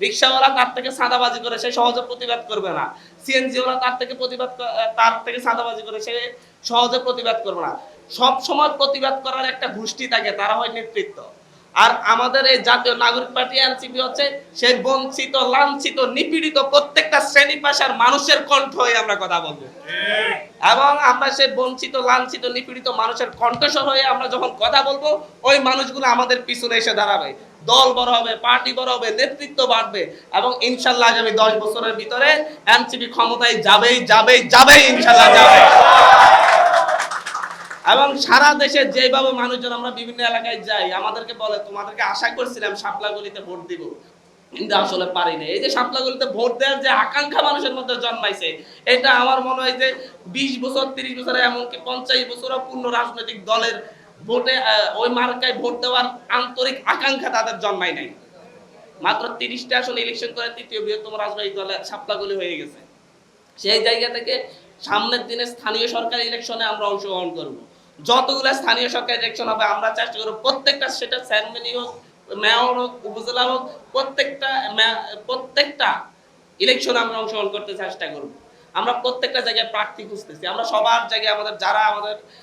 রিক্সাওয়ালা তার থেকে চাঁদাবাজি করে সে সহজে প্রতিবাদ করবে না, সিএনজিওয়ালা তার থেকে চাঁদাবাজি করে সে সহজে প্রতিবাদ করবে না। সব সময় প্রতিবাদ করার একটা গোষ্ঠী থাকে, তারা হয় নেতৃত্ব। আর আমাদের এই জাতীয় নাগরিক পার্টি এনসিপি হচ্ছে সেই বঞ্চিত, লাঞ্ছিত, নিপীড়িত প্রত্যেকটা শ্রেণী পেশার মানুষের কণ্ঠ হয়ে আমরা কথা বলবো। এবং আমরা সেই বঞ্চিত, লাঞ্ছিত, নিপীড়িত মানুষের কণ্ঠস্বর হয়ে আমরা যখন কথা বলবো, ওই মানুষগুলো আমাদের পিছনে এসে দাঁড়াবে। দল বড় হবে, পার্টি বড় হবে, নেতৃত্ব বাড়বে এবং ইনশাল্লাহ আগামী 10 বছরের ভিতরে এনসিপি ক্ষমতায় যাবেই ইনশাল্লাহ যাবে। এবং সারা দেশে যেভাবে মানুষজন, আমরা বিভিন্ন এলাকায় যাই, আমাদেরকে বলে তোমাদেরকে আশা করছিলাম শাপলাগলিতে ভোট দিব, কিন্তু আসলে পারিনি। এই যে শাপলাগলিতে ভোট দেওয়ার যে আকাঙ্ক্ষা মানুষের মধ্যে জন্মাইছে, এটা আমার মনে হয় যে 20 বছর 30 বছরে এমনকি 50 বছরও পূর্ণ রাজনৈতিক দলের ভোটে ওই মার্কায় ভোট দেওয়ার আন্তরিক আকাঙ্ক্ষা তাদের জন্মায় নাই। মাত্র 30টা আসলে ইলেকশন করে তৃতীয় বৃহত্তম রাজনৈতিক দলে শাপলাগলি হয়ে গেছে। সেই জায়গা থেকে সামনের দিনে স্থানীয় সরকার ইলেকশনে আমরা অংশগ্রহণ করব। যতগুলো স্থানীয় সরকার ইলেকশন হবে আমরা চেষ্টা করব প্রত্যেকটা, সেটা চেয়ারম্যানই হোক, মেয়র হোক, উপজেলা হোক, প্রত্যেকটা ইলেকশনে আমরা অংশগ্রহণ করতে চেষ্টা করব। আমরা প্রত্যেকটা জায়গায় প্রার্থী খুঁজতেছি, আমরা সবার জায়গায় আমাদের যারা আমাদের